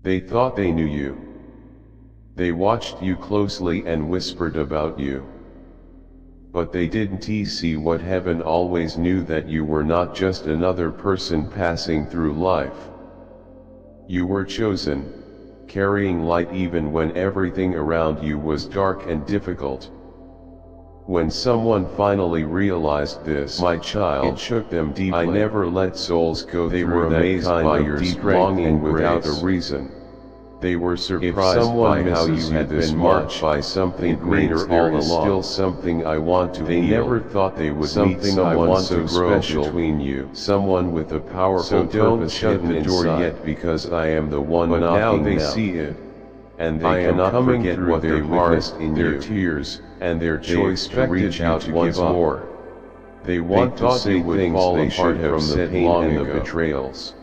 They thought they knew you. They watched you closely and whispered about you. But they didn't see what heaven always knew, that you were not just another person passing through life. You were chosen, carrying light even when everything around you was dark and difficult. When someone finally realized this, my child, it shook them deeply. I never let souls go. They were amazed by your deep longing without a reason. They were surprised by how you had been marked by something greater all along. Still something I want to. They never thought they would meet someone so special between you, someone with a powerful purpose. Don't shut the door yet, because I am the one knocking now. They see it, and they cannot forget what they witnessed in their tears and their choice to reach out once more. They want to say things they should have said long ago. The betrayals.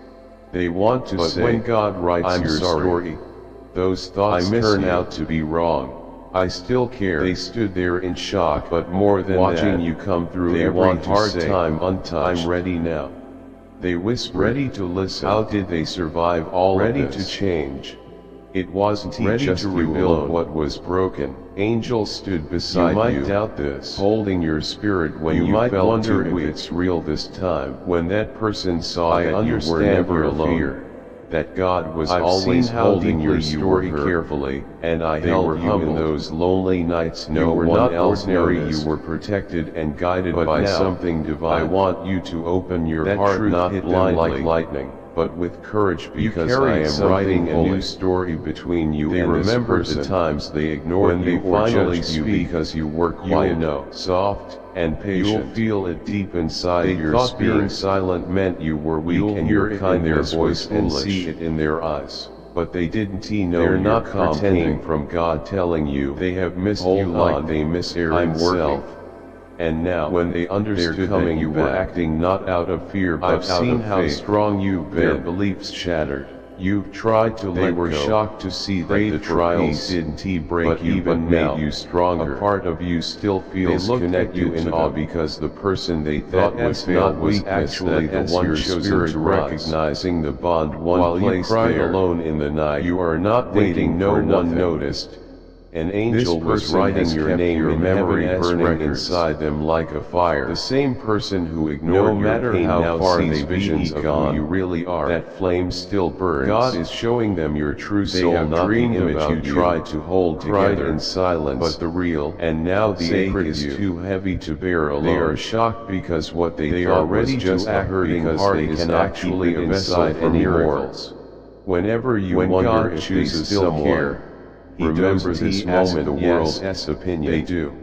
They want to say, when God writes your story, those thoughts turn out to be wrong. I still care. They stood there in shock, but more than watching you come through every hard time untouched. I'm ready now. They whispered, ready to listen. How did they survive all ready of this? To change. It wasn't ready just to rebuild what was broken. Angels stood beside you. You might doubt this, holding your spirit when you might wonder if it's real this time. When that person saw that you were never alone, that God was always holding your story carefully, and I held you in those lonely nights. No one else noticed. You were protected and guided by something divine. I want you to open your heart, not hit them like lightning, but with courage, because I am writing a new story between you and this person. They remember the times they ignored you or judged you because you were quiet, soft, and patient. You'll feel it deep inside your spirit. Being silent meant you were weak, and you're kind their voice and see it in their eyes. But they didn't know. They're not pretending from God telling you. They have missed you like they miss air itself. And now, when they understood that you were acting not out of fear but out of faith, I've seen how strong you've been. Their beliefs shattered. You've tried to let go. They were shocked to see that the trials didn't break you, but made you stronger. A part of you still feels connected you in awe, because the person they thought was not was actually the one chosen to recognizing the bond one place there. While you cried alone in the night, you are not waiting. No one noticed. An angel was writing your name in memory, burning inside them like a fire. The same person who ignored your pain now sees visions of who you really are. That flame still burns. God is showing them your true soul, not the image you tried to hold together in silence, but the real. And now the ache is too heavy to bear alone. They are shocked because what they thought was just a hurting heart is actually a vessel for miracles. Whenever you wonder if they still care, remember this moment. The world's opinion. They do.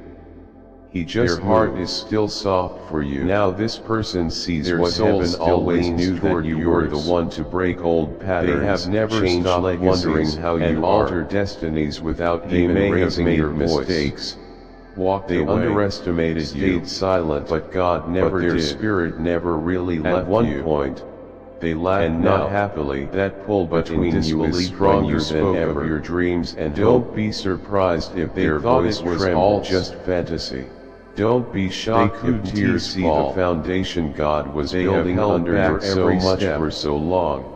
He just their heart is still soft for you. Now this person sees what heaven always knew, that you were the one to break old patterns. They have never stopped wondering how you alter destinies without even raising your mistakes. Walked away. They underestimated you. Stayed silent, but God never did. Their spirit never really left you. At one point, they laughed, and not happily. That pull between you is stronger than ever. Your dreams, and don't be surprised if their voice was all just fantasy. Don't be shocked if tears fall. The foundation God was building under so much for so long.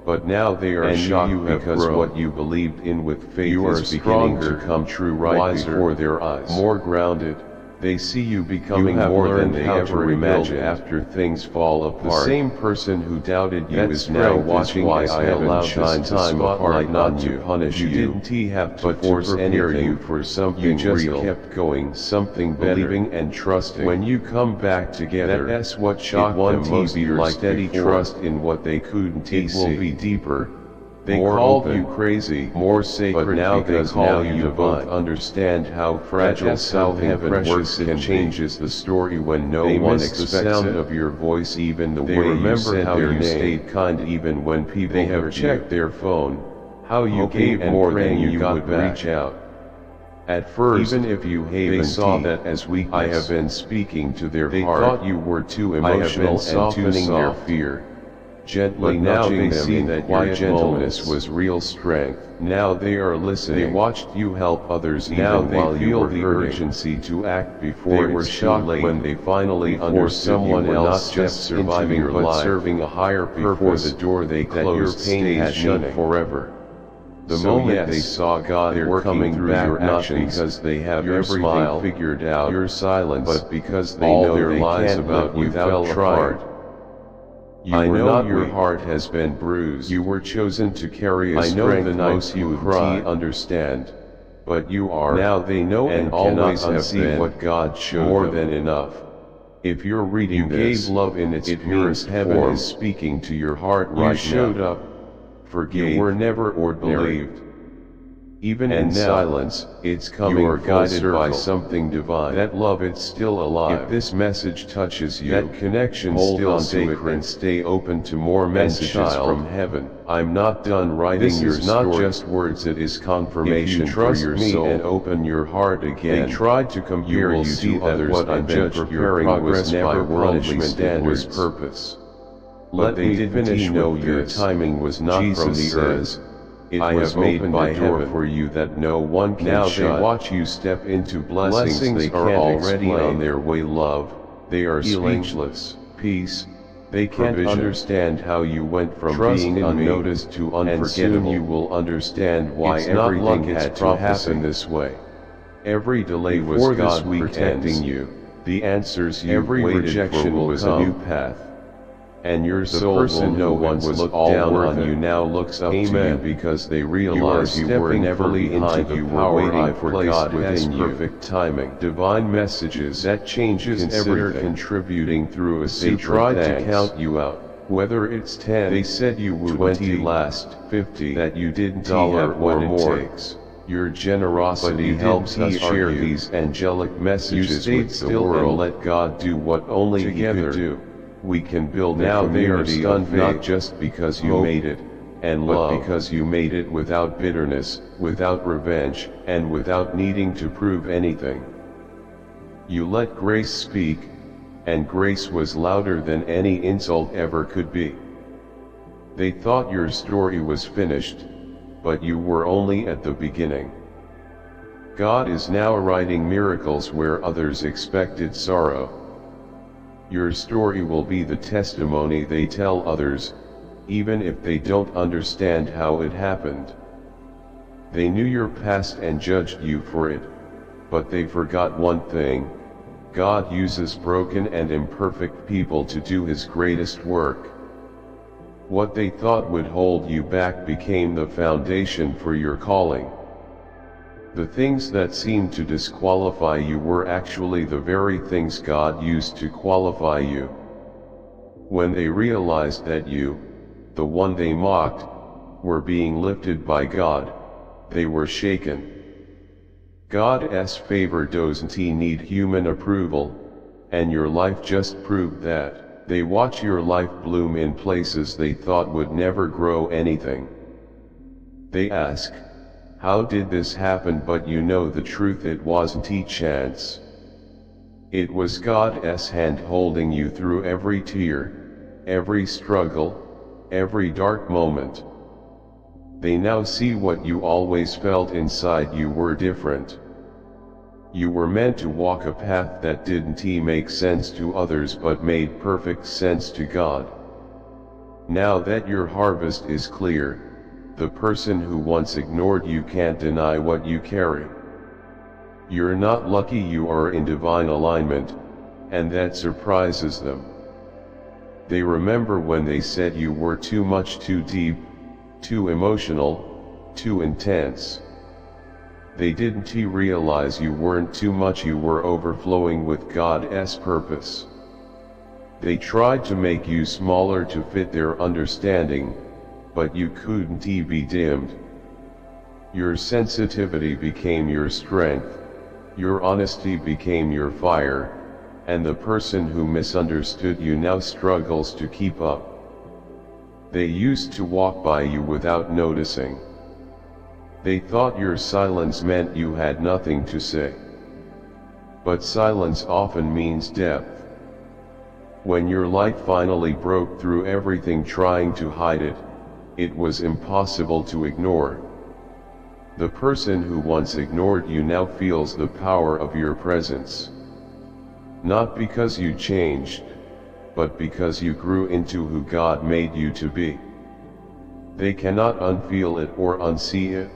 But now they are shocked because what you believed in with faith is beginning to come true right before their eyes. More grounded. They see you becoming more than they ever imagined after things fall apart. The same person who doubted you is now watching why I allowed this time apart, not to punish you. You didn't have to force anything for something real. You just kept going, something believing and trusting. When you come back together, that's what shocked them most. Like steady trust in what they couldn't see. It will be deeper. They called you crazy, more sacred, but now they call you to both understand how fragile heaven works. It changes the story when no one expects the sound of your voice, even the way you said how you stayed kind even when people have checked their phone, how you gave more than you would reach out. At first, even if you they saw that as weakness. I have been speaking to their heart. They thought you were too emotional and softening their fear. Gently now they see that your gentleness was real strength. Now they are listening. They watched you help others even while you feel the urgency to act before they were shocked when they finally understood someone else not just surviving but serving a higher purpose. Before the door they closed, your pain had shut forever. The moment they saw God working through your actions, because they have everything figured out, your silence, but because they know their lies about you fell apart. I know your heart has been bruised. You were chosen to carry a strength most you understand, but you are now they know and always have been what God showed more than enough. If you're reading this, gave love in its purest heaven form is speaking to your heart right now. You showed up, forgave, you were never ordinary. Believed. Even in silence, it's coming. You are guided by something divine. That love, it's still alive. If this message touches you, that connection still sacred, and stay open to more messages from heaven. I'm not done writing this your story. This is not just words, it is confirmation. If you trust for your soul and open your heart again, they tried to compare you to others. What I've been preparing was never punishment, it was purpose. Let me finish. Know your timing was not from the earth. I have opened a door for you that no one can shut. Now they watch you step into blessings they are already on their way. Love, they are speechless. Peace, they can't understand how you went from being unnoticed to unforgettable. And soon you will understand why everything had to happen this way. Every delay was God protecting you. The answers you waited for was a new path. And your soul will know once looked down on you now looks up to you because they realize you were never behind. You were waiting for God within you. Perfect timing, divine messages that changes everything. Contributing through a sacred thanks. They tried to count you out. Whether it's 10, they said you would 20 last, 50, that you didn't have what it takes. Your generosity helps us share these angelic messages with the world. And let God do what only He could do. We can build now. They are stunned not just because you made it, and love, but because you made it without bitterness, without revenge, and without needing to prove anything. You let grace speak, and grace was louder than any insult ever could be. They thought your story was finished, but you were only at the beginning. God is now writing miracles where others expected sorrow. Your story will be the testimony they tell others, even if they don't understand how it happened. They knew your past and judged you for it, but they forgot one thing: God uses broken and imperfect people to do His greatest work. What they thought would hold you back became the foundation for your calling. The things that seemed to disqualify you were actually the very things God used to qualify you. When they realized that you, the one they mocked, were being lifted by God, they were shaken. God's favor doesn't need human approval, and your life just proved that. They watch your life bloom in places they thought would never grow anything. They ask, how did this happen? But you know the truth, it wasn't chance. It was God's hand holding you through every tear, every struggle, every dark moment. They now see what you always felt inside. You were different. You were meant to walk a path that didn't make sense to others but made perfect sense to God. Now that your harvest is clear, the person who once ignored you can't deny what you carry. You're not lucky, you are in divine alignment, and that surprises them. They remember when they said you were too much, too deep, too emotional, too intense. They didn't realize you weren't too much, you were overflowing with God's purpose. They tried to make you smaller to fit their understanding, but you couldn't be dimmed. Your sensitivity became your strength, your honesty became your fire, and the person who misunderstood you now struggles to keep up. They used to walk by you without noticing. They thought your silence meant you had nothing to say. But silence often means depth. When your light finally broke through everything trying to hide it, it was impossible to ignore. The person who once ignored you now feels the power of your presence. Not because you changed, but because you grew into who God made you to be. They cannot unfeel it or unsee it.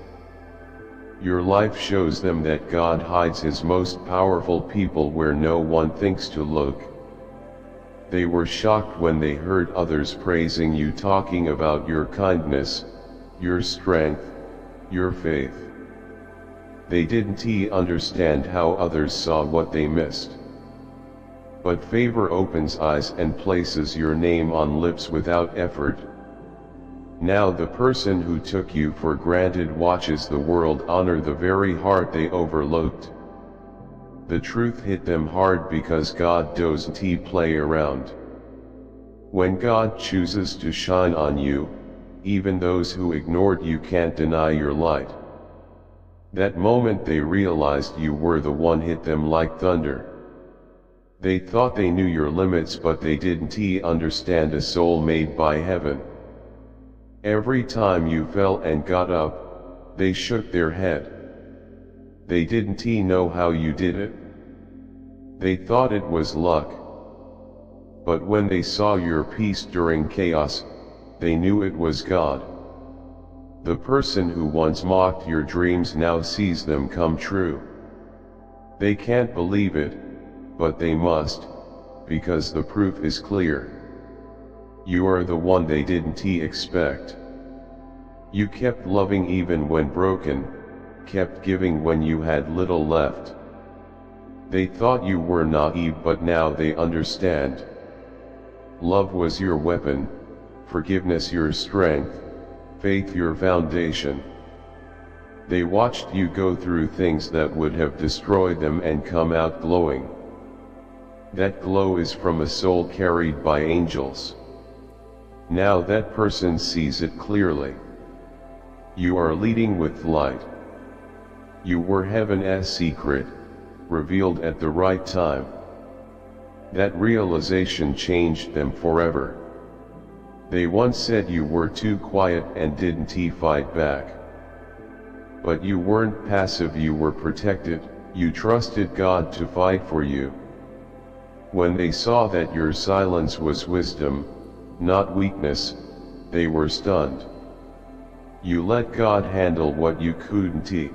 Your life shows them that God hides his most powerful people where no one thinks to look. They were shocked when they heard others praising you, talking about your kindness, your strength, your faith. They didn't understand how others saw what they missed. But favor opens eyes and places your name on lips without effort. Now the person who took you for granted watches the world honor the very heart they overlooked. The truth hit them hard because God doesn't play around. When God chooses to shine on you, even those who ignored you can't deny your light. That moment they realized you were the one hit them like thunder. They thought they knew your limits, but they didn't understand a soul made by heaven. Every time you fell and got up, they shook their head. They didn't know how you did it. They thought it was luck. But when they saw your peace during chaos, they knew it was God. The person who once mocked your dreams now sees them come true. They can't believe it, but they must, because the proof is clear. You are the one they didn't expect. You kept loving even when broken, kept giving when you had little left. They thought you were naive, but now they understand. Love was your weapon, forgiveness your strength, faith your foundation. They watched you go through things that would have destroyed them and come out glowing. That glow is from a soul carried by angels. Now that person sees it clearly. You are leading with light. You were heaven's secret, revealed at the right time. That realization changed them forever. They once said you were too quiet and didn't fight back. But you weren't passive, you were protected, you trusted God to fight for you. When they saw that your silence was wisdom, not weakness, they were stunned. You let God handle what you couldn't.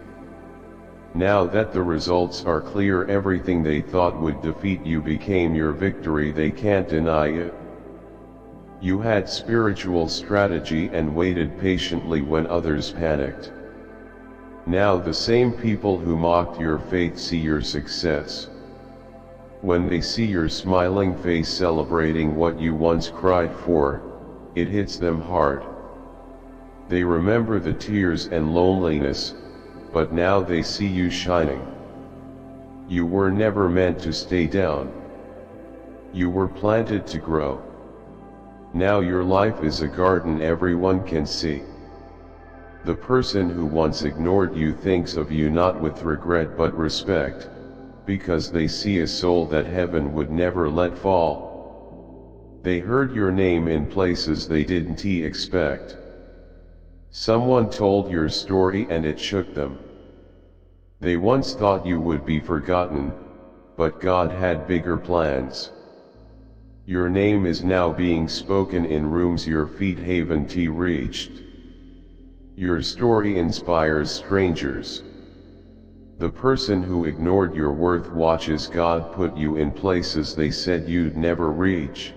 Now that the results are clear, everything they thought would defeat you became your victory, they can't deny it. You had spiritual strategy and waited patiently when others panicked. Now the same people who mocked your faith see your success. When they see your smiling face celebrating what you once cried for, it hits them hard. They remember the tears and loneliness, but now they see you shining. You were never meant to stay down. You were planted to grow. Now your life is a garden everyone can see. The person who once ignored you thinks of you not with regret but respect, because they see a soul that heaven would never let fall. They heard your name in places they didn't expect. Someone told your story and it shook them. They once thought you would be forgotten, but God had bigger plans. Your name is now being spoken in rooms your feet haven't reached. Your story inspires strangers. The person who ignored your worth watches God put you in places they said you'd never reach.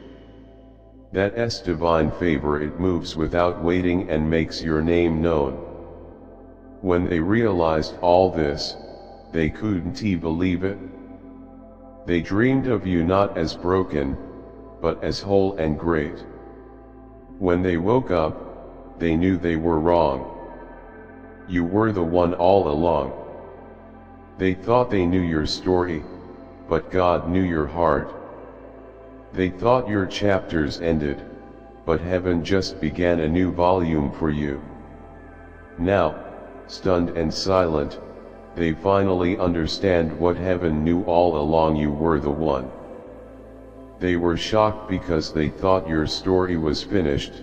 That's divine favor, it moves without waiting and makes your name known. When they realized all this, they couldn't believe it. They dreamed of you not as broken, but as whole and great. When they woke up, they knew they were wrong. You were the one all along. They thought they knew your story, but God knew your heart. They thought your chapters ended, but heaven just began a new volume for you. Now, stunned and silent, they finally understand what heaven knew all along: you were the one. They were shocked because they thought your story was finished,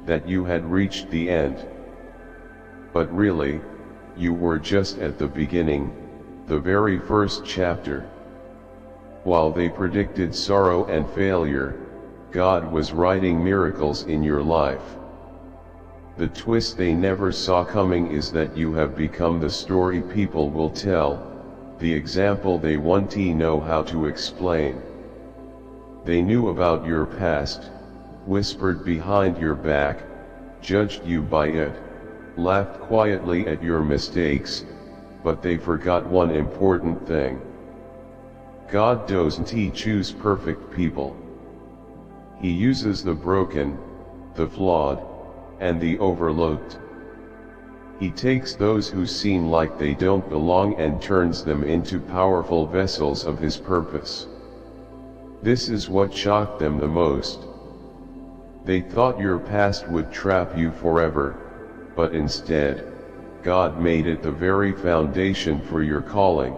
that you had reached the end. But really, you were just at the beginning, the very first chapter. While they predicted sorrow and failure, God was writing miracles in your life. The twist they never saw coming is that you have become the story people will tell, the example they want to know how to explain. They knew about your past, whispered behind your back, judged you by it, laughed quietly at your mistakes, but they forgot one important thing. God doesn't choose perfect people. He uses the broken, the flawed, and the overlooked. He takes those who seem like they don't belong and turns them into powerful vessels of His purpose. This is what shocked them the most. They thought your past would trap you forever, but instead, God made it the very foundation for your calling.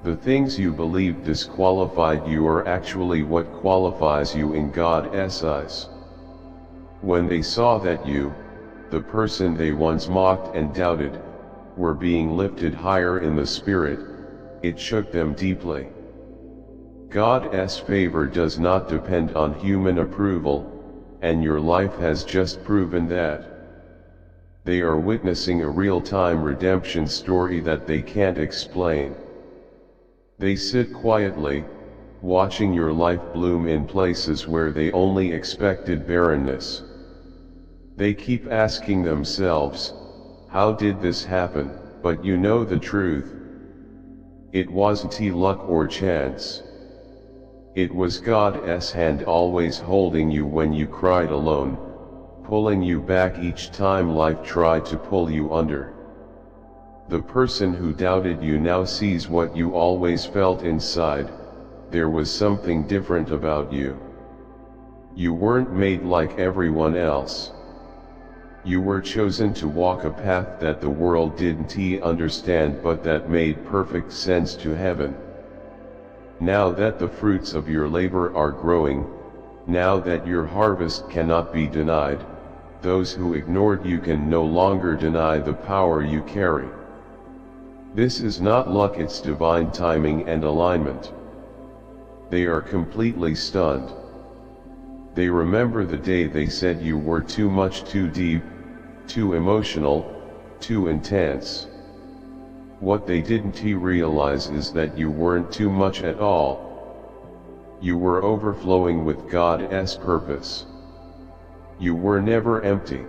The things you believed disqualified you are actually what qualifies you in God's eyes. When they saw that you, the person they once mocked and doubted, were being lifted higher in the Spirit, it shook them deeply. God's favor does not depend on human approval, and your life has just proven that. They are witnessing a real-time redemption story that they can't explain. They sit quietly, watching your life bloom in places where they only expected barrenness. They keep asking themselves, how did this happen? But you know the truth. It wasn't luck or chance. It was God's hand always holding you when you cried alone, pulling you back each time life tried to pull you under. The person who doubted you now sees what you always felt inside. There was something different about you. You weren't made like everyone else. You were chosen to walk a path that the world didn't understand but that made perfect sense to heaven. Now that the fruits of your labor are growing, now that your harvest cannot be denied, those who ignored you can no longer deny the power you carry. This is not luck, it's divine timing and alignment. They are completely stunned. They remember the day they said you were too much, too deep, too emotional, too intense. What they didn't realize is that you weren't too much at all. You were overflowing with God's purpose. You were never empty.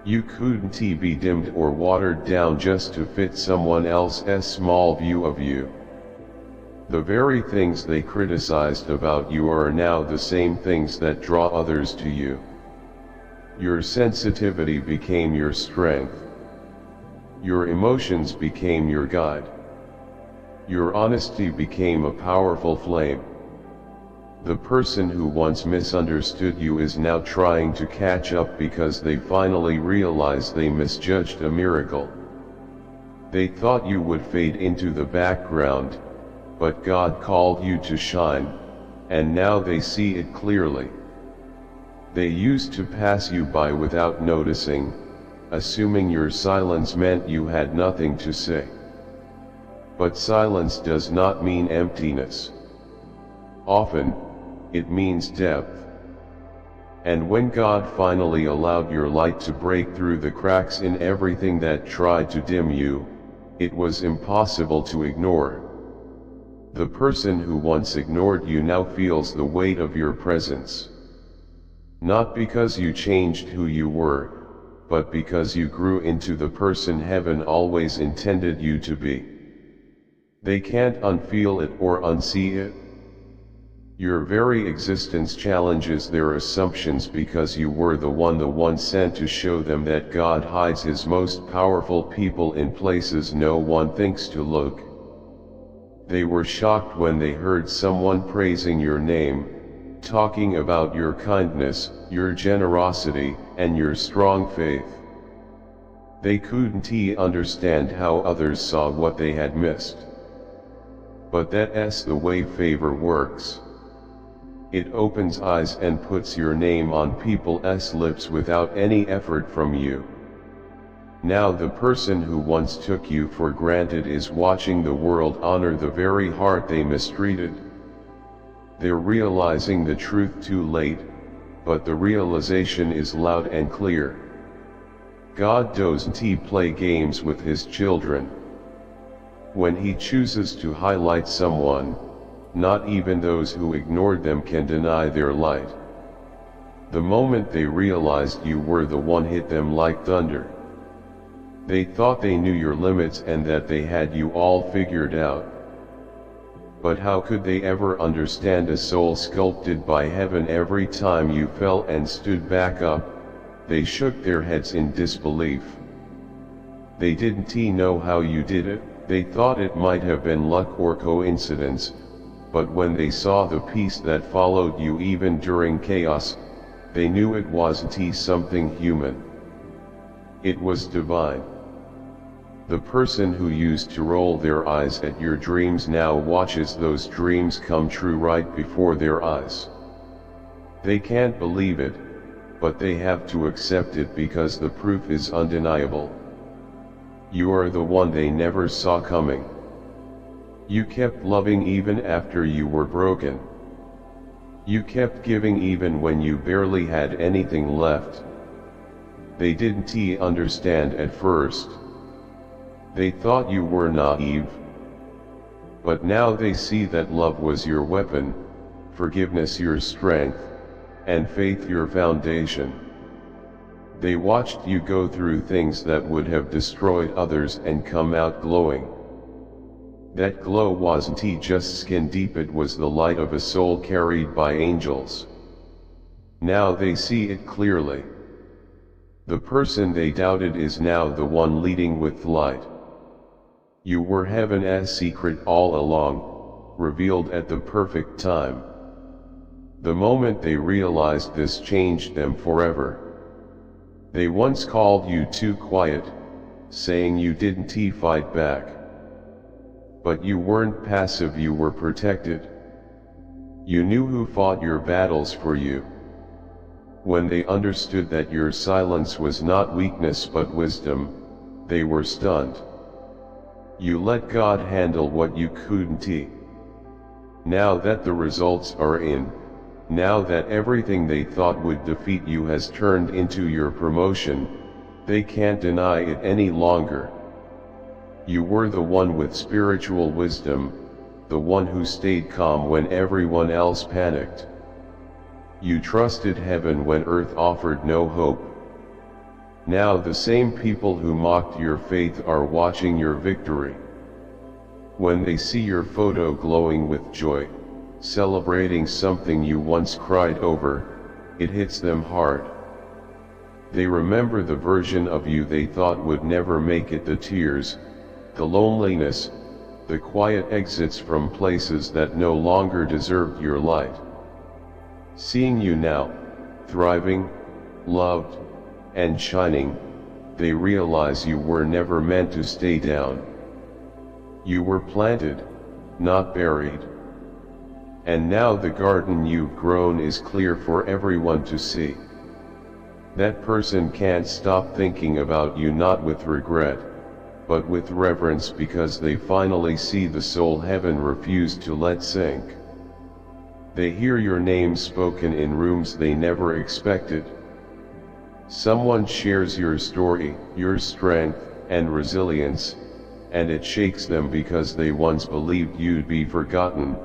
You couldn't be dimmed or watered down just to fit someone else's small view of you. The very things they criticized about you are now the same things that draw others to you. Your sensitivity became your strength. Your emotions became your guide. Your honesty became a powerful flame. The person who once misunderstood you is now trying to catch up because they finally realize they misjudged a miracle. They thought you would fade into the background, but God called you to shine, and now they see it clearly. They used to pass you by without noticing, assuming your silence meant you had nothing to say. But silence does not mean emptiness. Often, it means depth. And when God finally allowed your light to break through the cracks in everything that tried to dim you, it was impossible to ignore. The person who once ignored you now feels the weight of your presence. Not because you changed who you were, but because you grew into the person heaven always intended you to be. They can't unfeel it or unsee it. Your very existence challenges their assumptions because you were the one sent to show them that God hides His most powerful people in places no one thinks to look. They were shocked when they heard someone praising your name, talking about your kindness, your generosity, and your strong faith. They couldn't understand how others saw what they had missed. But that's the way favor works. It opens eyes and puts your name on people's lips without any effort from you. Now the person who once took you for granted is watching the world honor the very heart they mistreated. They're realizing the truth too late. but the realization is loud and clear. God doesn't play games with his children. When he chooses to highlight someone, not even those who ignored them can deny their light. The moment they realized you were the one hit them like thunder. They thought they knew your limits and that they had you all figured out. But how could they ever understand a soul sculpted by heaven? Every time you fell and stood back up, they shook their heads in disbelief. They didn't know how you did it. They thought it might have been luck or coincidence, but when they saw the peace that followed you even during chaos, they knew it wasn't something human. It was divine. The person who used to roll their eyes at your dreams now watches those dreams come true right before their eyes. They can't believe it, but they have to accept it because the proof is undeniable. You are the one they never saw coming. You kept loving even after you were broken. You kept giving even when you barely had anything left. They didn't understand at first. They thought you were naive. But now they see that love was your weapon, forgiveness your strength, and faith your foundation. They watched you go through things that would have destroyed others and come out glowing. That glow wasn't just skin deep, it was the light of a soul carried by angels. Now they see it clearly. The person they doubted is now the one leading with light. You were heaven's secret all along, revealed at the perfect time. The moment they realized this changed them forever. They once called you too quiet, saying you didn't fight back. But you weren't passive, you were protected. You knew who fought your battles for you. When they understood that your silence was not weakness but wisdom, they were stunned. You let God handle what you couldn't. Now that the results are in, now that everything they thought would defeat you has turned into your promotion, they can't deny it any longer. You were the one with spiritual wisdom, the one who stayed calm when everyone else panicked. You trusted heaven when earth offered no hope. Now the same people who mocked your faith are watching your victory. When they see your photo glowing with joy, celebrating something you once cried over, it hits them hard. They remember the version of you they thought would never make it, the tears, the loneliness, the quiet exits from places that no longer deserved your light. Seeing you now, thriving, loved, and shining, they realize you were never meant to stay down. You were planted, not buried. And now the garden you've grown is clear for everyone to see. That person can't stop thinking about you, not with regret, but with reverence, because they finally see the soul heaven refused to let sink. They hear your name spoken in rooms they never expected. Someone shares your story, your strength, and resilience, and it shakes them because they once believed you'd be forgotten,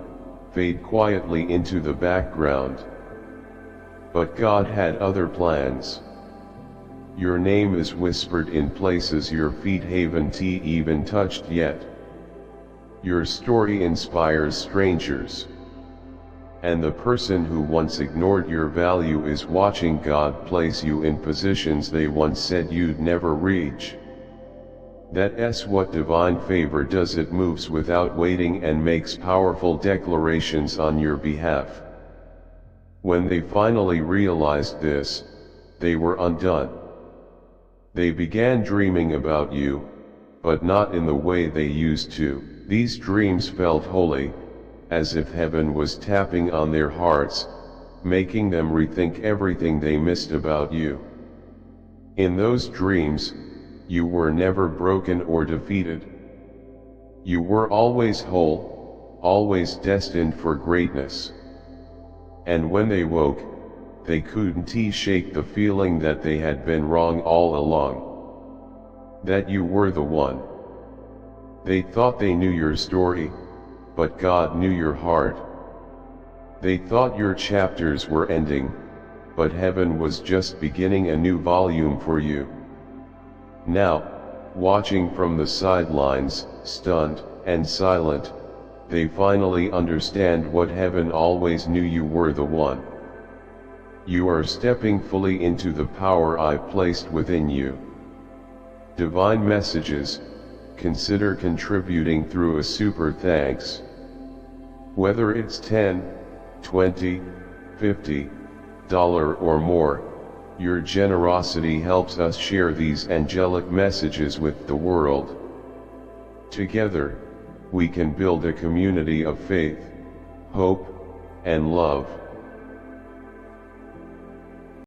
fade quietly into the background. But God had other plans. Your name is whispered in places your feet haven't even touched yet. Your story inspires strangers. And the person who once ignored your value is watching God place you in positions they once said you'd never reach. That's what divine favor does. It moves without waiting and makes powerful declarations on your behalf. When they finally realized this, they were undone. They began dreaming about you, but not in the way they used to. These dreams felt holy, as if heaven was tapping on their hearts, making them rethink everything they missed about you. In those dreams, you were never broken or defeated. You were always whole, always destined for greatness. And when they woke, they couldn't shake the feeling that they had been wrong all along. That you were the one. They thought they knew your story, but God knew your heart. They thought your chapters were ending, but heaven was just beginning a new volume for you. Now, watching from the sidelines, stunned and silent, they finally understand what heaven always knew: you were the one. You are stepping fully into the power I placed within you. Divine messages, consider contributing through a super thanks. Whether it's $10, $20, $50 or more, your generosity helps us share these angelic messages with the world. Together, we can build a community of faith, hope, and love.